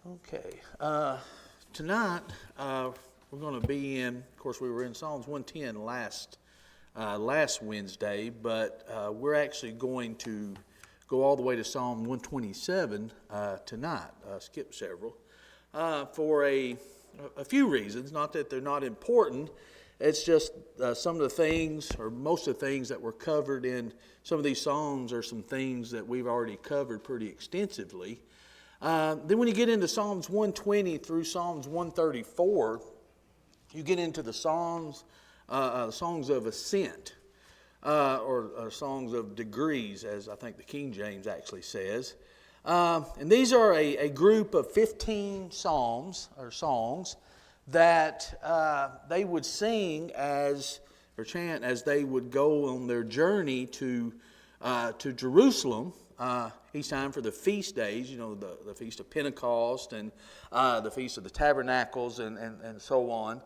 Okay. Tonight, we're going to be in, of course, we were in Psalms 110 last Wednesday, but we're actually going to go all the way to Psalm 127 tonight, skip several, for a few reasons. Not that they're not important. It's just some of the things, or most of the things that were covered in some of these Psalms are some things that we've already covered pretty extensively. Then when you get into Psalms 120 through Psalms 134, you get into the songs of ascent, or songs of degrees, as I think the King James actually says. And these are a group of 15 psalms, or songs, that they would sing or chant as they would go on their journey to Jerusalem. Each time for the feast days, the Feast of Pentecost and the Feast of the Tabernacles and so on,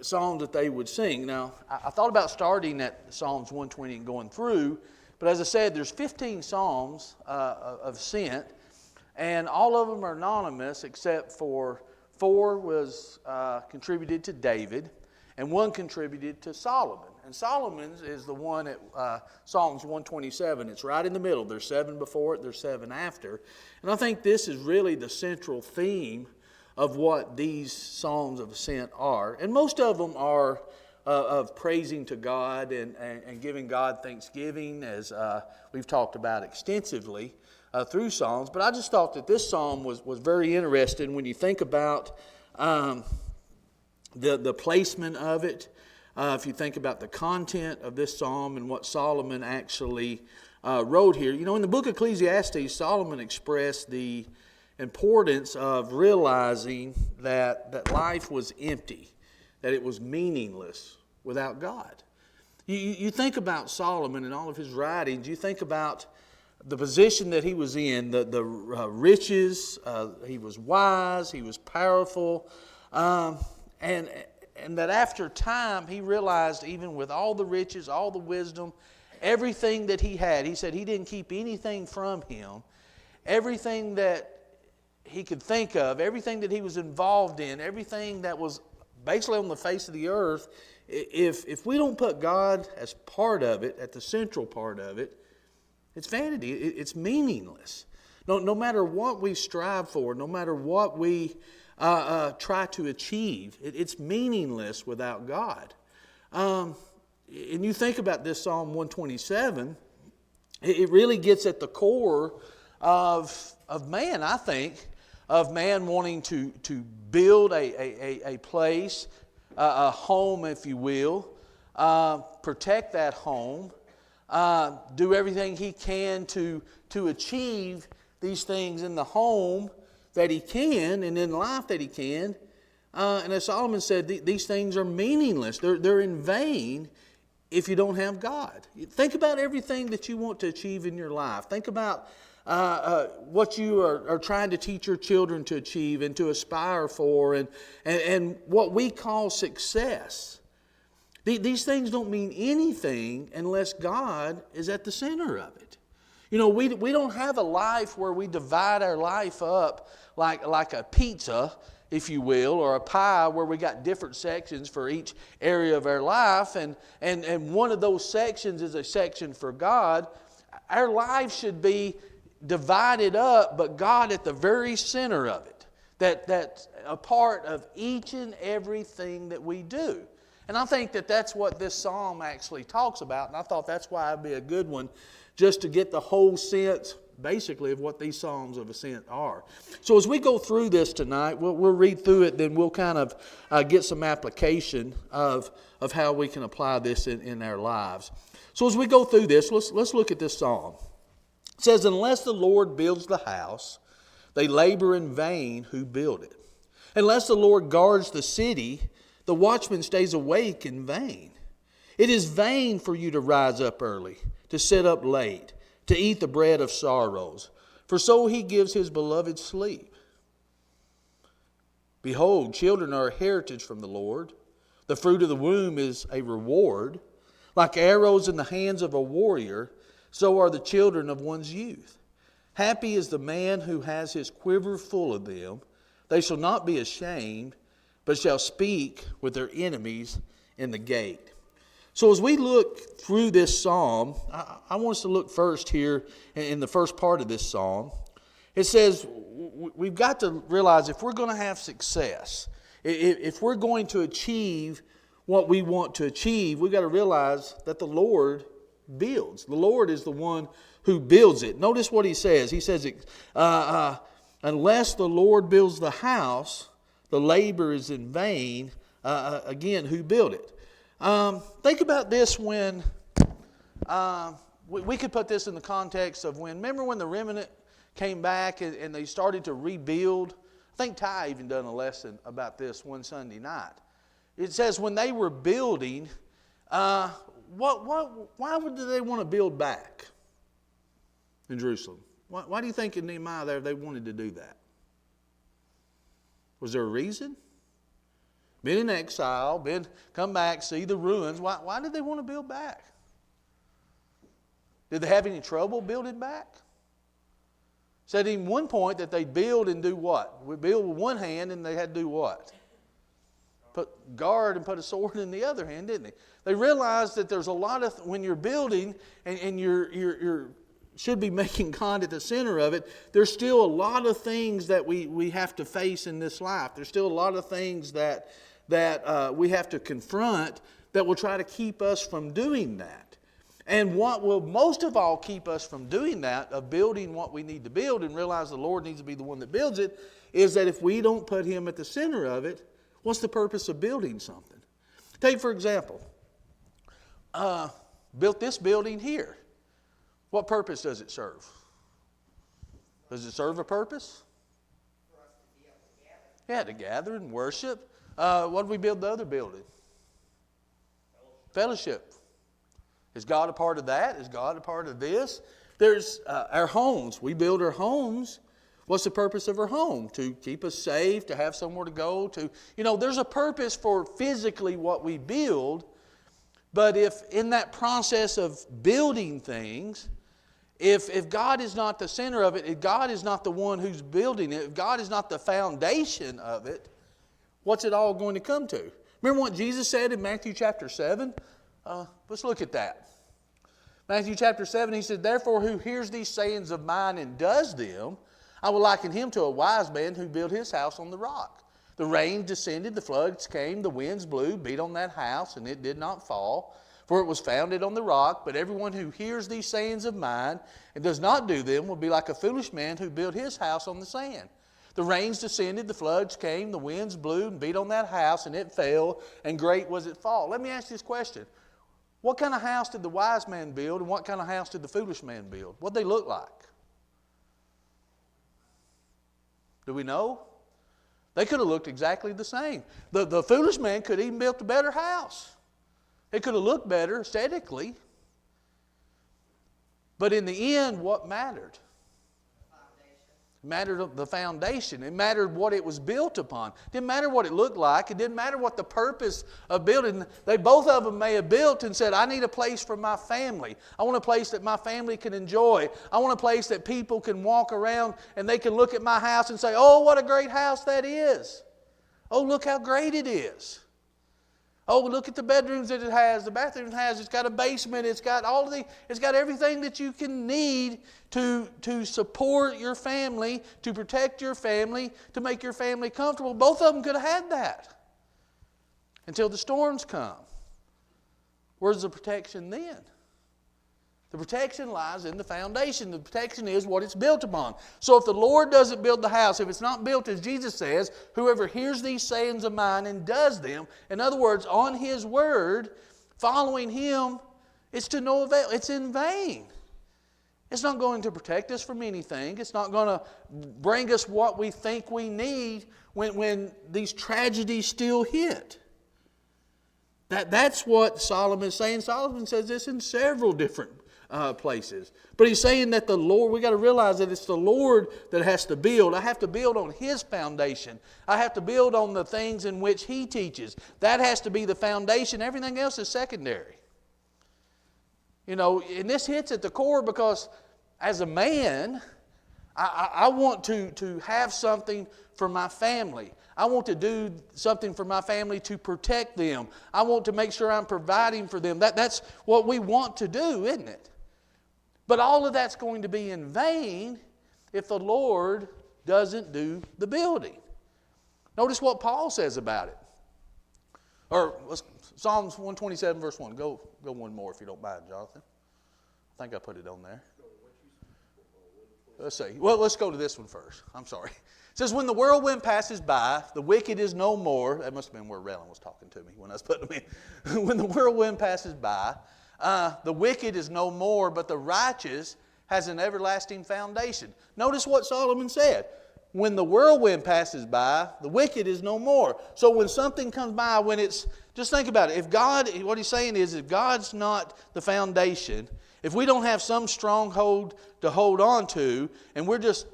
songs that they would sing. Now, I thought about starting at Psalms 120 and going through, but as I said, there's 15 psalms of ascent, and all of them are anonymous except for 4 was contributed to David, and 1 contributed to Solomon. And Solomon's is the one at Psalms 127. It's right in the middle. There's 7 before it, there's 7 after. And I think this is really the central theme of what these Psalms of Ascent are. And most of them are of praising to God and giving God thanksgiving, as we've talked about extensively through Psalms. But I just thought that this psalm was very interesting when you think about the placement of it. If you think about the content of this psalm and what Solomon actually wrote here. In the book of Ecclesiastes, Solomon expressed the importance of realizing that life was empty, that it was meaningless without God. You think about Solomon and all of his writings, you think about the position that he was in, the riches, he was wise, he was powerful, and that after time, he realized even with all the riches, all the wisdom, everything that he had, he said he didn't keep anything from him. Everything that he could think of, everything that he was involved in, everything that was basically on the face of the earth, if we don't put God as part of it, at the central part of it, it's vanity. It's meaningless. No matter what we strive for, no matter what we try to achieve, it's meaningless without God. And you think about this Psalm 127, it really gets at the core of man, I think, of man wanting to build a place, a home, if you will, protect that home, do everything he can to achieve these things in the home that he can, and in life that he can. And as Solomon said, these things are meaningless. They're in vain if you don't have God. Think about everything that you want to achieve in your life. Think about what you are trying to teach your children to achieve and to aspire for, and what we call success. These things don't mean anything unless God is at the center of it. We don't have a life where we divide our life up like a pizza, if you will, or a pie where we got different sections for each area of our life, and one of those sections is a section for God. Our life should be divided up, but God at the very center of it. That's a part of each and everything that we do. And I think that's what this psalm actually talks about, and I thought that's why it'd be a good one just to get the whole sense, basically, of what these Psalms of Ascent are. So as we go through this tonight, we'll read through it, then we'll kind of get some application of how we can apply this in our lives. So as we go through this, let's look at this psalm. It says, "Unless the Lord builds the house, they labor in vain who build it. Unless the Lord guards the city, the watchman stays awake in vain. It is vain for you to rise up early, to sit up late, to eat the bread of sorrows, for so he gives his beloved sleep. Behold, children are a heritage from the Lord. The fruit of the womb is a reward. Like arrows in the hands of a warrior, so are the children of one's youth. Happy is the man who has his quiver full of them. They shall not be ashamed, but shall speak with their enemies in the gate. So as we look through this psalm, I want us to look first here in the first part of this psalm. It says we've got to realize if we're going to have success, if we're going to achieve what we want to achieve, we've got to realize that the Lord builds. The Lord is the one who builds it. Notice what he says. He says, unless the Lord builds the house, the labor is in vain. Again, who built it? Think about this when, we could put this in the context of remember when the remnant came back and they started to rebuild? I think Ty even done a lesson about this one Sunday night. It says when they were building, why would they want to build back in Jerusalem? Why do you think in Nehemiah there they wanted to do that? Was there a reason? Been in exile, come back, see the ruins. Why did they want to build back? Did they have any trouble building back? Said in one point that they'd build and do what? We build with one hand and they had to do what? Put guard and put a sword in the other hand, didn't they? They realized that there's a lot of, when you're building and you're should be making God at the center of it, there's still a lot of things that we have to face in this life. There's still a lot of things that we have to confront that will try to keep us from doing that. And what will most of all keep us from doing that, of building what we need to build and realize the Lord needs to be the one that builds it, is that if we don't put Him at the center of it, what's the purpose of building something? Take, for example, built this building here. What purpose does it serve? Does it serve a purpose? For us to be able to gather. Yeah, to gather and worship. What did we build the other building? Fellowship. Is God a part of that? Is God a part of this? There's our homes. We build our homes. What's the purpose of our home? To keep us safe, to have somewhere to go. There's a purpose for physically what we build. But if in that process of building things, if God is not the center of it, if God is not the one who's building it, if God is not the foundation of it, what's it all going to come to? Remember what Jesus said in Matthew chapter 7? Let's look at that. Matthew chapter 7, He said, "Therefore who hears these sayings of mine and does them, I will liken him to a wise man who built his house on the rock. The rain descended, the floods came, the winds blew, beat on that house, and it did not fall. For it was founded on the rock. But everyone who hears these sayings of mine and does not do them will be like a foolish man who built his house on the sand. The rains descended, the floods came, the winds blew and beat on that house, and it fell, and great was its fall." Let me ask you this question. What kind of house did the wise man build, and what kind of house did the foolish man build? What did they look like? Do we know? They could have looked exactly the same. The foolish man could have even built a better house. It could have looked better aesthetically. But in the end, what mattered? It mattered the foundation. It mattered what it was built upon. It didn't matter what it looked like. It didn't matter what the purpose of building. Both of them may have built and said, "I need a place for my family. I want a place that my family can enjoy. I want a place that people can walk around and they can look at my house and say, 'Oh, what a great house that is. Oh, look how great it is. Oh, look at the bedrooms that it has, the bathroom it has. It's got a basement. It's got it's got everything that you can need to support your family, to protect your family, to make your family comfortable." Both of them could have had that until the storms come. Where's the protection then? The protection lies in the foundation. The protection is what it's built upon. So if the Lord doesn't build the house, if it's not built as Jesus says, "Whoever hears these sayings of mine and does them," in other words, on His word, following Him, it's to no avail. It's in vain. It's not going to protect us from anything. It's not going to bring us what we think we need when these tragedies still hit. That's what Solomon is saying. Solomon says this in several different places. But he's saying that the Lord, we got to realize that it's the Lord that has to build. I have to build on His foundation. I have to build on the things in which He teaches. That has to be the foundation. Everything else is secondary. And this hits at the core because as a man, I want to have something for my family. I want to do something for my family to protect them. I want to make sure I'm providing for them. That's what we want to do, isn't it? But all of that's going to be in vain if the Lord doesn't do the building. Notice what Paul says about it. Or Psalms 127 verse 1. Go one more if you don't mind, Jonathan. I think I put it on there. Let's see. Well, let's go to this one first. I'm sorry. It says, when the whirlwind passes by, the wicked is no more. That must have been where Rellin was talking to me when I was putting them in. When the whirlwind passes by, the wicked is no more, but the righteous has an everlasting foundation. Notice what Solomon said. When the whirlwind passes by, the wicked is no more. So when something comes by, when it's, just think about it. If God, what he's saying is, if God's not the foundation, if we don't have some stronghold to hold on to, and we're just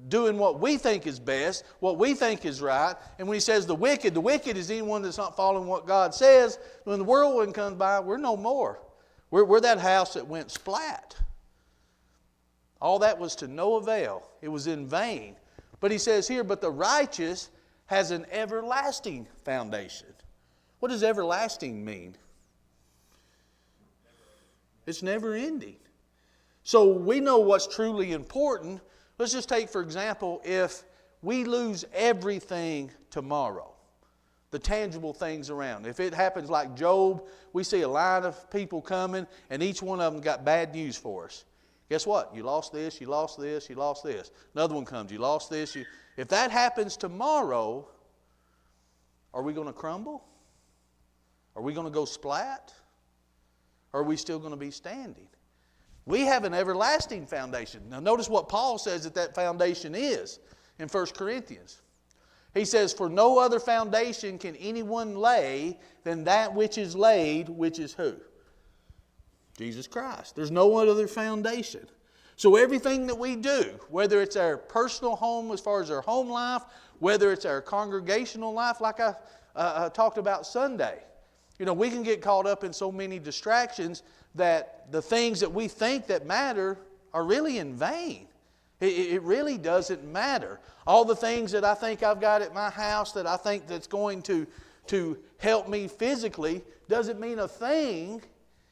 doing what we think is best, what we think is right, and when he says the wicked is anyone that's not following what God says, when the whirlwind comes by, we're no more. We're that house that went splat. All that was to no avail. It was in vain. But he says here, but the righteous has an everlasting foundation. What does everlasting mean? It's never ending. So we know what's truly important. Let's just take, for example, if we lose everything tomorrow, the tangible things around. If it happens like Job, we see a line of people coming, and each one of them got bad news for us. Guess what? You lost this, you lost this, you lost this. Another one comes, you lost this. If that happens tomorrow, are we going to crumble? Are we going to go splat? Or are we still going to be standing? We have an everlasting foundation. Now notice what Paul says that foundation is in 1 Corinthians. He says, for no other foundation can anyone lay than that which is laid, which is who? Jesus Christ. There's no other foundation. So everything that we do, whether it's our personal home as far as our home life, whether it's our congregational life, like I talked about Sunday, you know, we can get caught up in so many distractions that the things that we think that matter are really in vain. It really doesn't matter. All the things that I think I've got at my house that I think that's going to help me physically doesn't mean a thing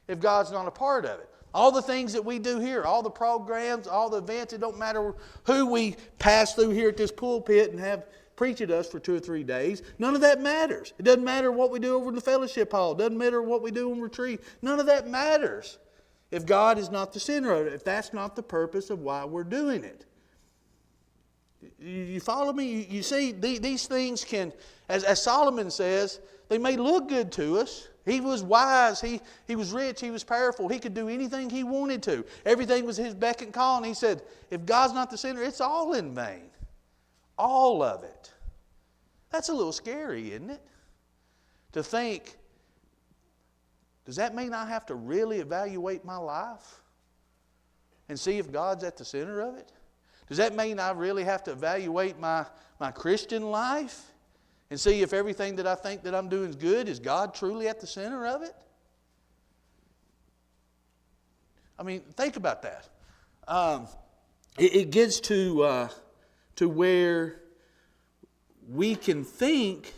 if God's not a part of it. All the things that we do here, all the programs, all the events, it don't matter who we pass through here at this pulpit and have preach at us for 2 or 3 days. None of that matters. It doesn't matter what we do over in the fellowship hall. It doesn't matter what we do on retreat. None of that matters if God is not the center of it, if that's not the purpose of why we're doing it. You follow me? You see, these things can, as Solomon says, they may look good to us. He was wise. He was rich. He was powerful. He could do anything he wanted to. Everything was his beck and call. And he said, if God's not the center, it's all in vain. All of it. That's a little scary, isn't it? To think, does that mean I have to really evaluate my life and see if God's at the center of it? Does that mean I really have to evaluate my Christian life and see if everything that I think that I'm doing is good, is God truly at the center of it? I mean, think about that. It gets to where we can think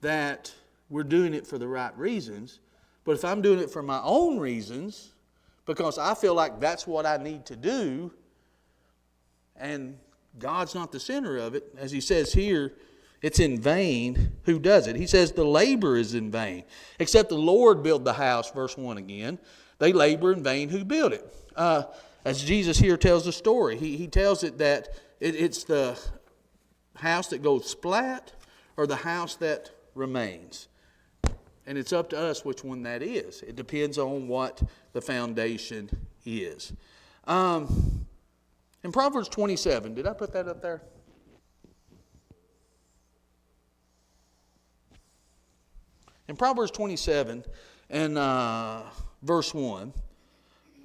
that we're doing it for the right reasons, but if I'm doing it for my own reasons, because I feel like that's what I need to do, and God's not the center of it, as he says here, it's in vain who does it. He says the labor is in vain. Except the Lord build the house, verse 1 again. They labor in vain who build it. As Jesus here tells the story, he tells it that it's the house that goes splat or the house that remains. And it's up to us which one that is. It depends on what the foundation is. In Proverbs 27, did I put that up there? In Proverbs 27 and verse 1,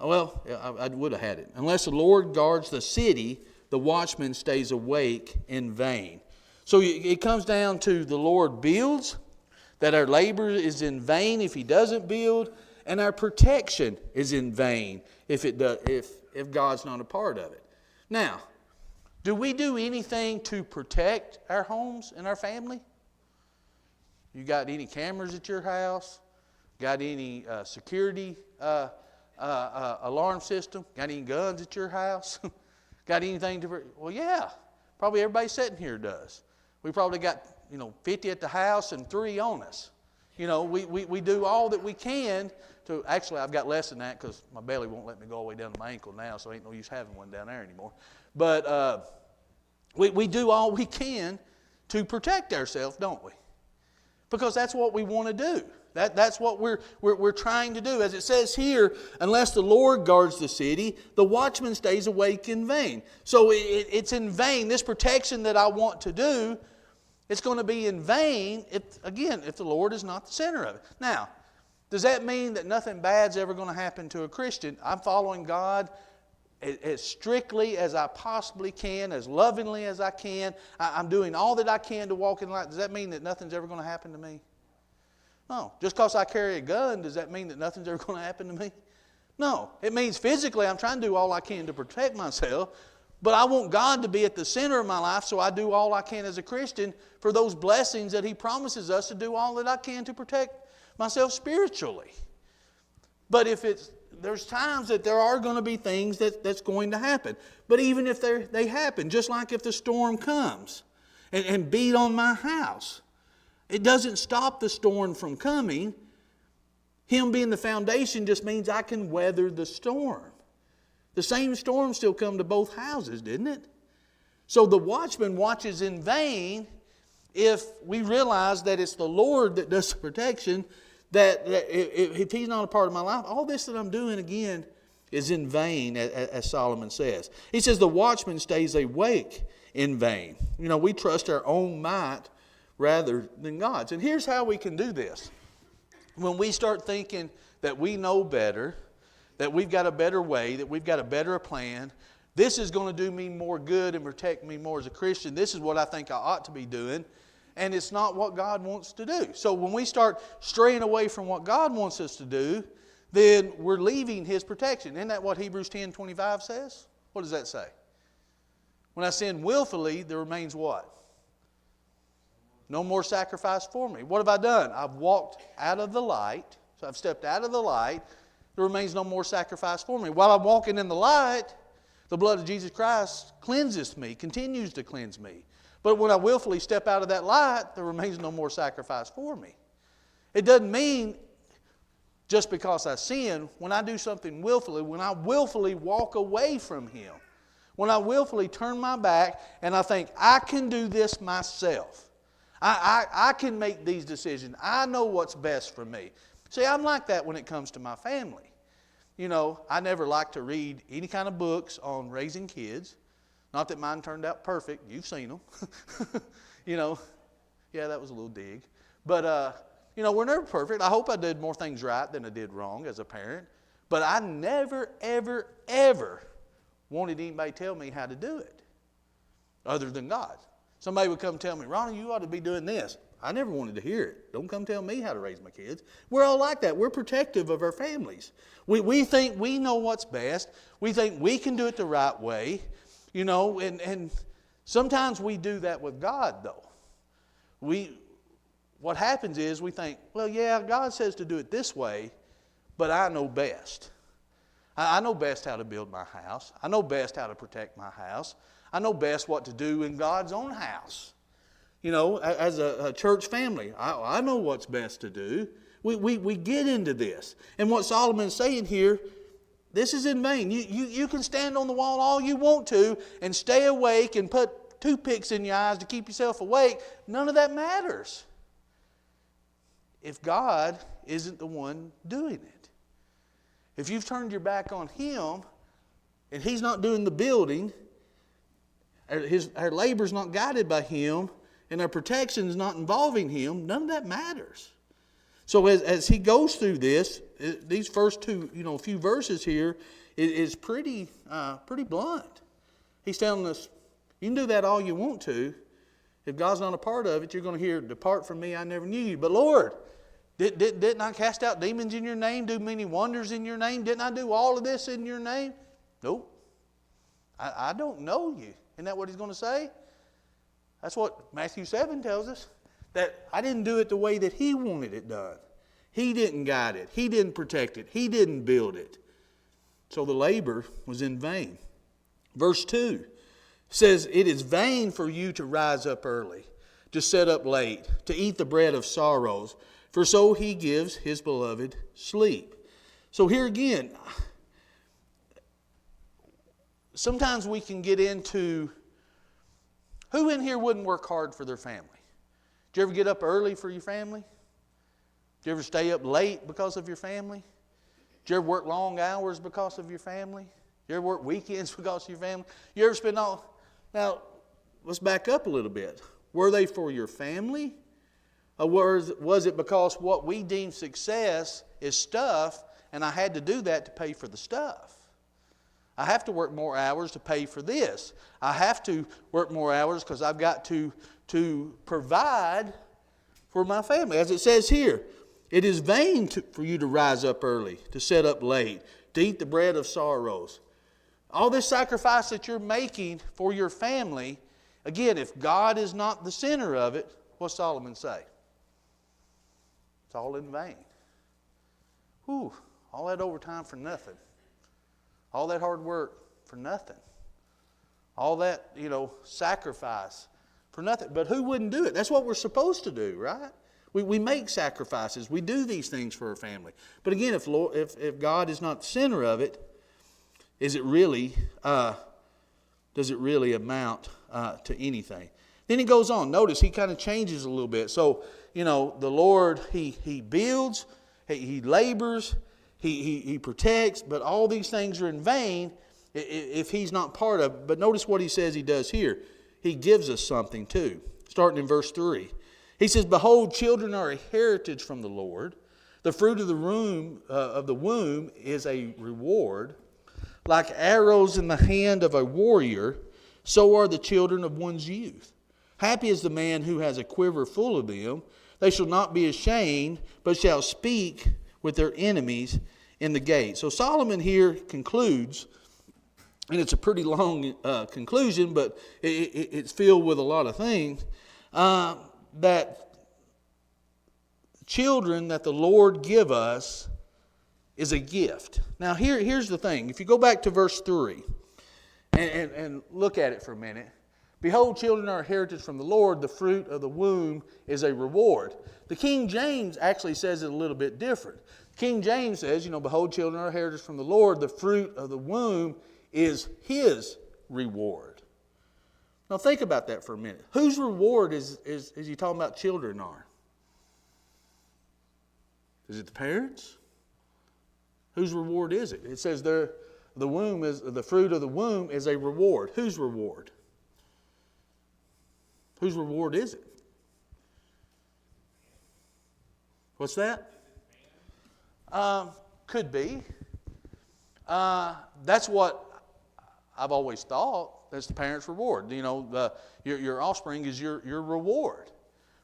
well, I would have had it. Unless the Lord guards the city, the watchman stays awake in vain. So it comes down to the Lord builds, that our labor is in vain if he doesn't build, and our protection is in vain if God's not a part of it. Now, Do we do anything to protect our homes and our family? You got any cameras at your house? Got any security alarm system? Got any guns at your house? Got anything to... Well, yeah. Probably everybody sitting here does. We probably got, 50 at the house and 3 on us. We do all that we can to... Actually, I've got less than that because my belly won't let me go all the way down to my ankle now, so ain't no use having one down there anymore. But we do all we can to protect ourselves, don't we? Because that's what we want to do. That's what we're trying to do. As it says here, unless the Lord guards the city, the watchman stays awake in vain. So it's in vain. This protection that I want to do, it's going to be in vain, if the Lord is not the center of it. Now, does that mean that nothing bad's ever going to happen to a Christian? I'm following God as strictly as I possibly can, as lovingly as I can. I'm doing all that I can to walk in light. Does that mean that nothing's ever going to happen to me? No. Just because I carry a gun, does that mean that nothing's ever going to happen to me? No. It means physically I'm trying to do all I can to protect myself, but I want God to be at the center of my life, so I do all I can as a Christian for those blessings that He promises us to do all that I can to protect myself spiritually. But there's times that there are going to be things that's going to happen. But even if they happen, just like if the storm comes and beat on my house, it doesn't stop the storm from coming. Him being the foundation just means I can weather the storm. The same storm still come to both houses, didn't it? So the watchman watches in vain if we realize that it's the Lord that does the protection, that if He's not a part of my life, all this that I'm doing again is in vain, as Solomon says. He says the watchman stays awake in vain. We trust our own might rather than God's. And here's how we can do this. When we start thinking that we know better, that we've got a better way, that we've got a better plan, this is going to do me more good and protect me more as a Christian, this is what I think I ought to be doing, and it's not what God wants to do. So when we start straying away from what God wants us to do, then we're leaving His protection. Isn't that what Hebrews 10:25 says? What does that say? When I sin willfully, there remains what? No more sacrifice for me. What have I done? I've walked out of the light. So I've stepped out of the light. There remains no more sacrifice for me. While I'm walking in the light, the blood of Jesus Christ cleanses me, continues to cleanse me. But when I willfully step out of that light, there remains no more sacrifice for me. It doesn't mean just because I sin, when I do something willfully, when I willfully walk away from Him, when I willfully turn my back and I think, I can do this myself. I can make these decisions. I know what's best for me. See, I'm like that when it comes to my family. I never like to read any kind of books on raising kids. Not that mine turned out perfect. You've seen them. Yeah, that was a little dig. But, we're never perfect. I hope I did more things right than I did wrong as a parent. But I never, ever, ever wanted anybody to tell me how to do it other than God. Somebody would come tell me, Ronnie, you ought to be doing this. I never wanted to hear it. Don't come tell me how to raise my kids. We're all like that. We're protective of our families. We think we know what's best. We think we can do it the right way. And sometimes we do that with God, though. What happens is we think, well, yeah, God says to do it this way, but I know best. I know best how to build my house. I know best how to protect my house. I know best what to do in God's own house. As a church family, I know what's best to do. We get into this. And what Solomon's saying here, this is in vain. You can stand on the wall all you want to and stay awake and put toothpicks in your eyes to keep yourself awake. None of that matters if God isn't the one doing it. If you've turned your back on Him and He's not doing the building, our labor's not guided by Him, and our protection's not involving Him, none of that matters. So as he goes through this, these first few verses here is pretty blunt. He's telling us, you can do that all you want to. If God's not a part of it, you're going to hear, depart from me, I never knew you. But Lord, didn't I cast out demons in your name, do many wonders in your name? Didn't I do all of this in your name? Nope. I don't know you. Isn't that what he's going to say? That's what Matthew 7 tells us. That I didn't do it the way that he wanted it done. He didn't guide it. He didn't protect it. He didn't build it. So the labor was in vain. Verse 2 says, it is vain for you to rise up early, to sit up late, to eat the bread of sorrows, for so he gives his beloved sleep. So here again, sometimes we can get into, who in here wouldn't work hard for their family? Did you ever get up early for your family? Did you ever stay up late because of your family? Did you ever work long hours because of your family? Did you ever work weekends because of your family? You ever spend all... Now, let's back up a little bit. Were they for your family? Or was it because what we deem success is stuff, and I had to do that to pay for the stuff? I have to work more hours to pay for this. I have to work more hours because I've got to provide for my family. As it says here, it is vain for you to rise up early, to sit up late, to eat the bread of sorrows. All this sacrifice that you're making for your family, again, if God is not the center of it, what's Solomon say? It's all in vain. Whew, all that overtime for nothing. All that hard work for nothing. All that, sacrifice for nothing. But who wouldn't do it? That's what we're supposed to do, right? We make sacrifices. We do these things for our family. But again, if God is not the center of it, does it really amount to anything? Then he goes on. Notice he kind of changes a little bit. So, the Lord, he builds, he labors, he protects, but all these things are in vain if he's not part of it. But notice what he says he does here. He gives us something too. Starting in verse 3. He says, behold, children are a heritage from the Lord. The fruit of the womb is a reward. Like arrows in the hand of a warrior, so are the children of one's youth. Happy is the man who has a quiver full of them. They shall not be ashamed, but shall speak with their enemies in the gate. So Solomon here concludes, and it's a pretty long conclusion, but it's filled with a lot of things, that children that the Lord give us is a gift. Now here's the thing. If you go back to verse 3 and look at it for a minute. Behold, children are a heritage from the Lord. The fruit of the womb is a reward. The King James actually says it a little bit different. King James says, behold, children are a heritage from the Lord. The fruit of the womb is his reward. Now think about that for a minute. Whose reward is he talking about children are? Is it the parents? Whose reward is it? It says the fruit of the womb is a reward. Whose reward? Whose reward is it? What's that? Could be. That's what I've always thought. That's the parent's reward. Your offspring is your reward.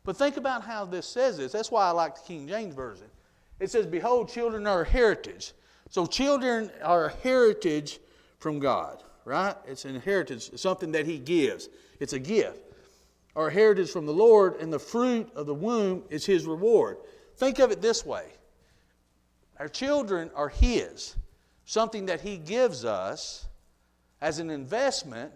But think about how this says this. That's why I like the King James Version. It says, behold, children are a heritage. So children are a heritage from God, right? It's an inheritance. It's something that he gives. It's a gift. Our heritage from the Lord, and the fruit of the womb is his reward. Think of it this way. Our children are his. Something that he gives us as an investment.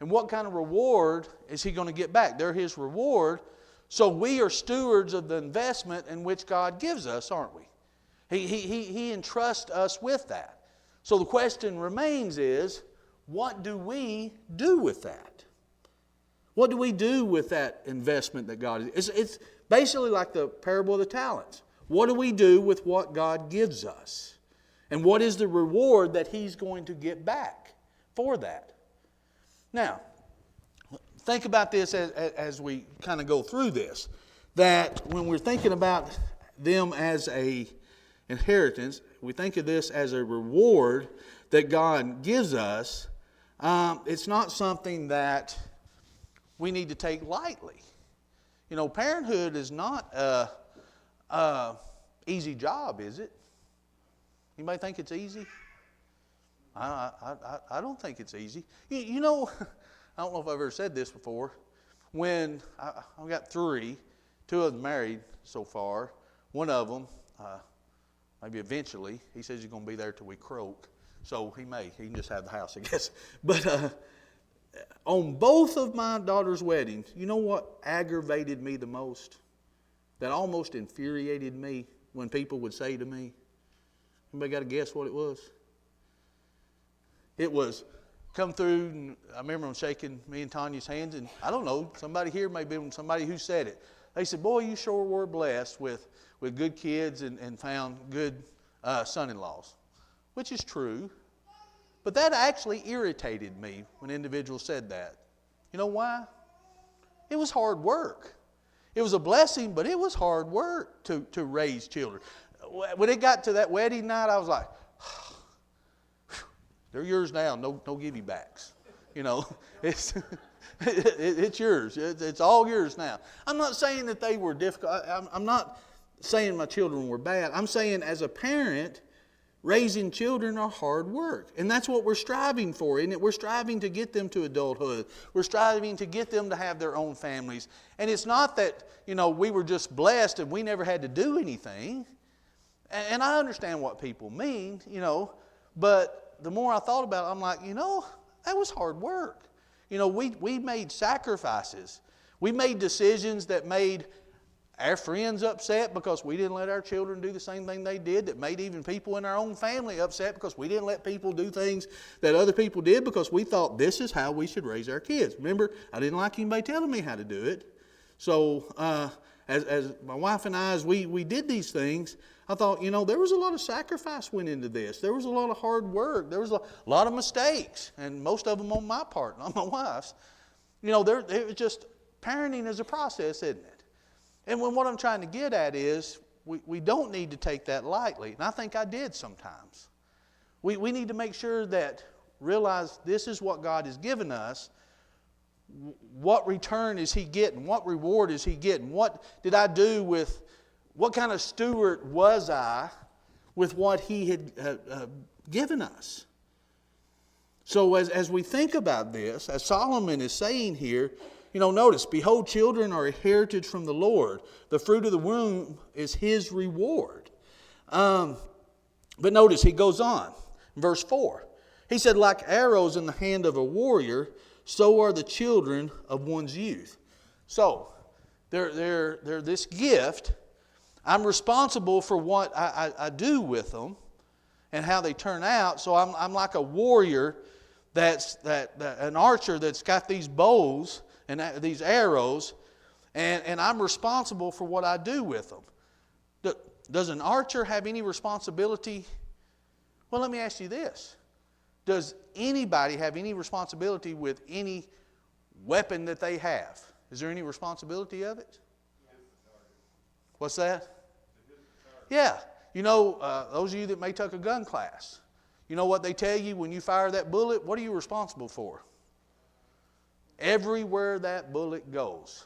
And what kind of reward is he going to get back? They're his reward. So we are stewards of the investment in which God gives us, aren't we? He entrusts us with that. So the question remains is, what do we do with that? What do we do with that investment that God is? It's basically like the parable of the talents. What do we do with what God gives us? And what is the reward that he's going to get back for that? Now, think about this as we kind of go through this. That when we're thinking about them as a inheritance, we think of this as a reward that God gives us. It's not something that we need to take lightly. Parenthood is not a easy job, is it? Anybody think it's easy? I don't think it's easy. I don't know if I've ever said this before. When I've got 3, 2 of them married so far. One of them, maybe eventually, he says he's going to be there till we croak. So he can just have the house, I guess. But on both of my daughter's weddings, you know what aggravated me the most? That almost infuriated me when people would say to me, anybody got to guess what it was? It was come through, and I remember them shaking me and Tanya's hands, and I don't know, somebody here may have been somebody who said it. They said, boy, you sure were blessed with good kids and found good son-in-laws, which is true. But that actually irritated me when individuals said that. You know why? It was hard work. It was a blessing, but it was hard work to raise children. When it got to that wedding night, I was like, they're yours now, no give you backs. You know, it's yours. It's all yours now. I'm not saying that they were difficult. I'm not saying my children were bad. I'm saying as a parent, raising children are hard work. And that's what we're striving for, isn't it? We're striving to get them to adulthood. We're striving to get them to have their own families. And it's not that, we were just blessed and we never had to do anything. And I understand what people mean, but the more I thought about it, I'm like, that was hard work. We made sacrifices. We made decisions that made our friends upset because we didn't let our children do the same thing they did, that made even people in our own family upset because we didn't let people do things that other people did because we thought this is how we should raise our kids. Remember, I didn't like anybody telling me how to do it. So as my wife and I, as we did these things, I thought, there was a lot of sacrifice went into this. There was a lot of hard work. There was a lot of mistakes, and most of them on my part, not my wife's. It was just, parenting is a process, isn't it? And what I'm trying to get at is we don't need to take that lightly. And I think I did sometimes. We need to make sure that realize this is what God has given us. What return is He getting? What reward is He getting? What did I do with, what kind of steward was I with what He had given us? So as we think about this, as Solomon is saying here, notice, behold, children are a heritage from the Lord. The fruit of the womb is His reward. But notice, he goes on. Verse 4. He said, like arrows in the hand of a warrior, so are the children of one's youth. So, they're this gift. I'm responsible for what I do with them and how they turn out. So I'm like a warrior an archer that's got these bows and these arrows, and I'm responsible for what I do with them. Does an archer have any responsibility? Well, let me ask you this. Does anybody have any responsibility with any weapon that they have? Is there any responsibility of it? What's that? Yeah. Those of you that may take a gun class, you know what they tell you when you fire that bullet? What are you responsible for? Everywhere that bullet goes.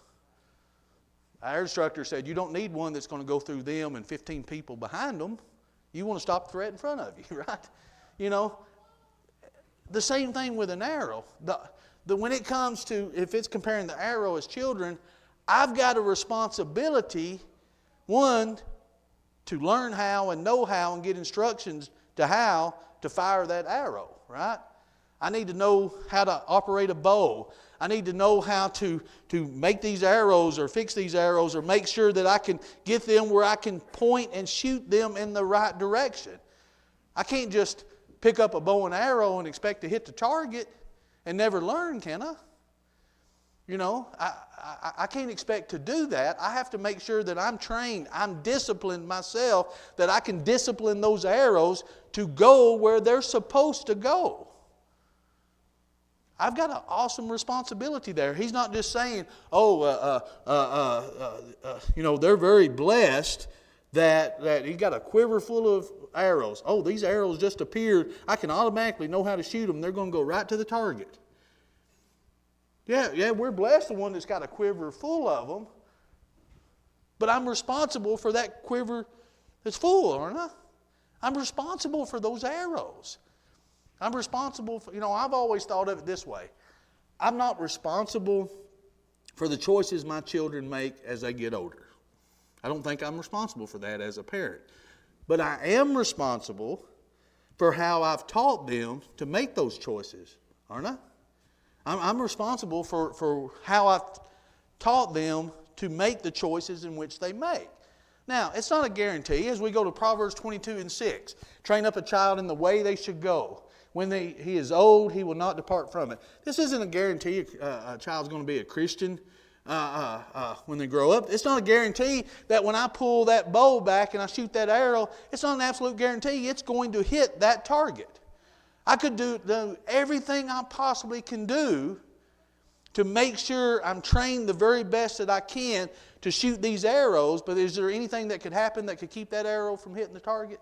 Our instructor said you don't need one that's going to go through them and 15 people behind them. You want to stop the threat in front of you, right? The same thing with an arrow. When it comes to, if it's comparing the arrow as children, I've got a responsibility, one, to learn how and know how and get instructions to how to fire that arrow, right? I need to know how to operate a bow. I need to know how to make these arrows or fix these arrows or make sure that I can get them where I can point and shoot them in the right direction. I can't just pick up a bow and arrow and expect to hit the target and never learn, can I? I can't expect to do that. I have to make sure that I'm trained, I'm disciplined myself, that I can discipline those arrows to go where they're supposed to go. I've got an awesome responsibility there. He's not just saying, they're very blessed that he got a quiver full of arrows. Oh, these arrows just appeared. I can automatically know how to shoot them. They're going to go right to the target. Yeah, we're blessed, the one that's got a quiver full of them. But I'm responsible for that quiver that's full, aren't I? I'm responsible for those arrows. I'm responsible for, I've always thought of it this way. I'm not responsible for the choices my children make as they get older. I don't think I'm responsible for that as a parent. But I am responsible for how I've taught them to make those choices, aren't I? I'm responsible for how I've taught them to make the choices in which they make. Now, it's not a guarantee. As we go to Proverbs 22:6, train up a child in the way they should go. When he is old, he will not depart from it. This isn't a guarantee a child's going to be a Christian when they grow up. It's not a guarantee that when I pull that bow back and I shoot that arrow, it's not an absolute guarantee it's going to hit that target. I could do everything I possibly can do to make sure I'm trained the very best that I can to shoot these arrows, but is there anything that could happen that could keep that arrow from hitting the target?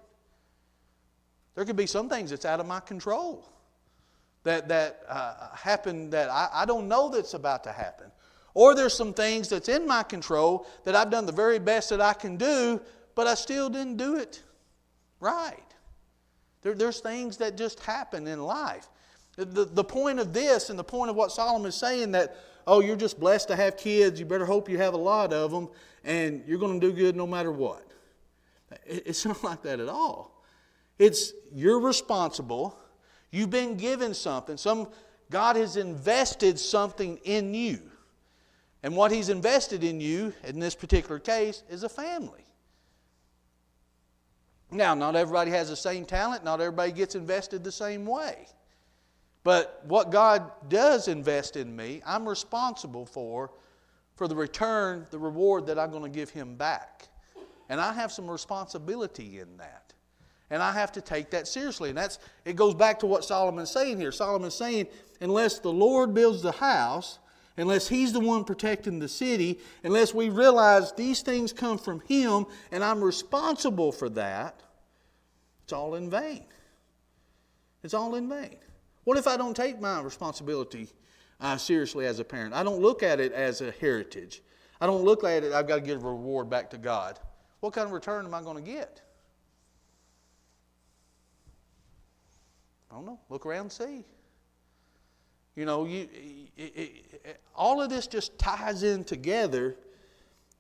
There could be some things that's out of my control that happen that I don't know that's about to happen. Or there's some things that's in my control that I've done the very best that I can do, but I still didn't do it right. There's things that just happen in life. The point of this and the point of what Solomon is saying that, oh, you're just blessed to have kids, you better hope you have a lot of them, and you're going to do good no matter what. It's not like that at all. It's you're responsible. You've been given something. God has invested something in you. And what He's invested in you, in this particular case, is a family. Now, not everybody has the same talent. Not everybody gets invested the same way. But what God does invest in me, I'm responsible for the return, the reward that I'm going to give Him back. And I have some responsibility in that. And I have to take that seriously. And it goes back to what Solomon's saying here. Solomon's saying, unless the Lord builds the house, unless He's the one protecting the city, unless we realize these things come from Him and I'm responsible for that, it's all in vain. It's all in vain. What if I don't take my responsibility seriously as a parent? I don't look at it as a heritage. I don't look at it, I've got to give a reward back to God. What kind of return am I going to get? I don't know. Look around and see. You know, all of this just ties in together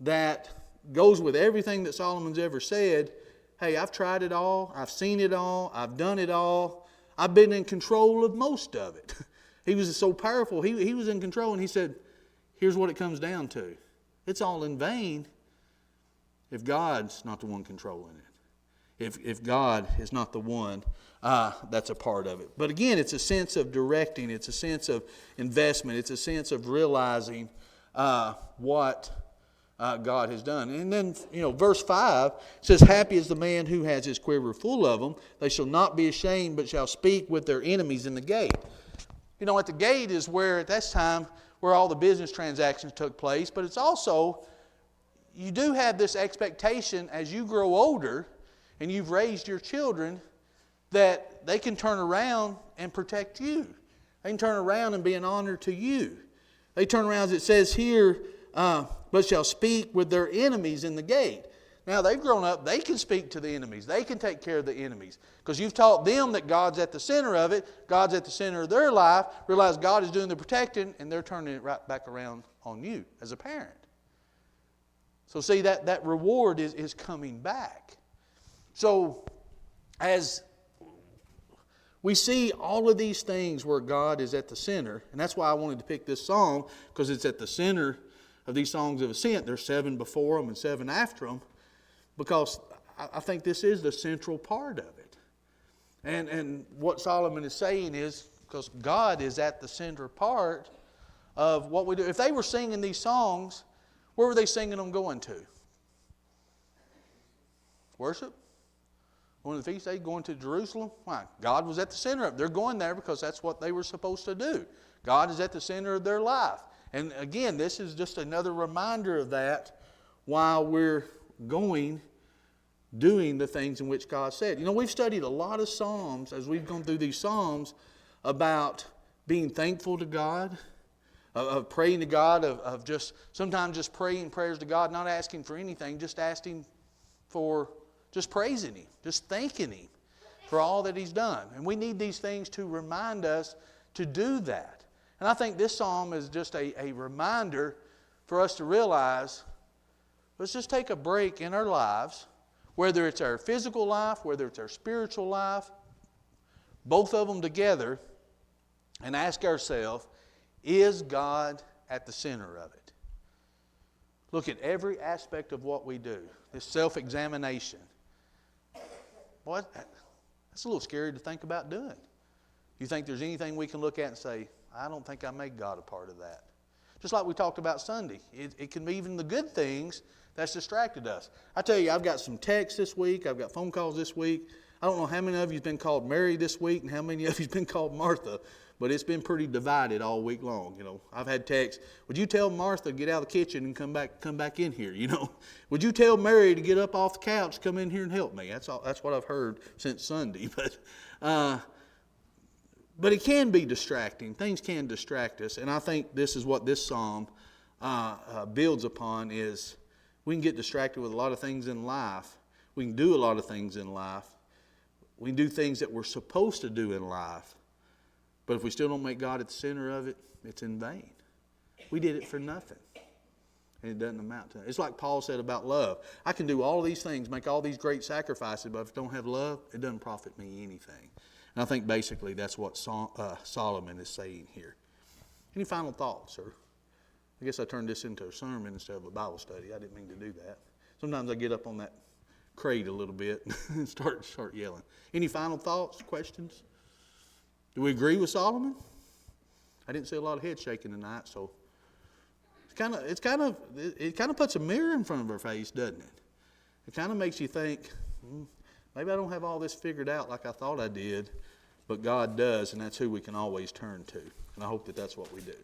that goes with everything that Solomon's ever said. Hey, I've tried it all. I've seen it all. I've done it all. I've been in control of most of it. He was so powerful. He was in control, and he said, here's what it comes down to. It's all in vain if God's not the one controlling it. If God is not the one that's a part of it. But again, it's a sense of directing. It's a sense of investment. It's a sense of realizing what God has done. And then, verse 5 says, happy is the man who has his quiver full of them. They shall not be ashamed, but shall speak with their enemies in the gate. At the gate is where, at that time, where all the business transactions took place. But it's also, you do have this expectation as you grow older and you've raised your children that they can turn around and protect you. They can turn around and be an honor to you. They turn around, as it says here, but shall speak with their enemies in the gate. Now, they've grown up. They can speak to the enemies. They can take care of the enemies. Because you've taught them that God's at the center of it. God's at the center of their life. Realize God is doing the protecting, and they're turning it right back around on you as a parent. So see, that reward is coming back. So, as we see all of these things where God is at the center, and that's why I wanted to pick this song, because it's at the center of these songs of ascent. There's 7 before them and 7 after them, because I think this is the central part of it. And what Solomon is saying is, because God is at the center part of what we do. If they were singing these songs, where were they singing them going to? Worship? Going to the feast day, going to Jerusalem? Why? God was at the center of it. They're going there because that's what they were supposed to do. God is at the center of their life. And again, this is just another reminder of that while we're doing the things in which God said. We've studied a lot of Psalms as we've gone through these Psalms about being thankful to God, of praying to God, of just sometimes just praying prayers to God, not asking for anything, just asking for, just praising Him, just thanking Him for all that He's done. And we need these things to remind us to do that. And I think this psalm is just a reminder for us to realize, let's just take a break in our lives, whether it's our physical life, whether it's our spiritual life, both of them together, and ask ourselves, is God at the center of it? Look at every aspect of what we do, this self-examination. Boy, that's a little scary to think about doing. You think there's anything we can look at and say, I don't think I made God a part of that. Just like we talked about Sunday. It can be even the good things that's distracted us. I tell you, I've got some texts this week. I've got phone calls this week. I don't know how many of you have been called Mary this week and how many of you have been called Martha, but it's been pretty divided all week long. You know, I've had texts, would you tell Martha to get out of the kitchen and come back in here? You know, would you tell Mary to get up off the couch, come in here and help me? That's what I've heard since Sunday. But it can be distracting. Things can distract us, and I think this is what this psalm builds upon is we can get distracted with a lot of things in life. We can do a lot of things in life. We can do things that we're supposed to do in life. But if we still don't make God at the center of it, it's in vain. We did it for nothing. And it doesn't amount to it. It's like Paul said about love. I can do all these things, make all these great sacrifices, but if I don't have love, it doesn't profit me anything. And I think basically that's what Solomon is saying here. Any final thoughts, sir? I guess I turned this into a sermon instead of a Bible study. I didn't mean to do that. Sometimes I get up on that crate a little bit and start yelling. Any final thoughts, questions? Do we agree with Solomon? I didn't see a lot of head shaking tonight, so it kind of puts a mirror in front of our face, doesn't it? It kind of makes you think, maybe I don't have all this figured out like I thought I did, but God does, and that's who we can always turn to. And I hope that that's what we do.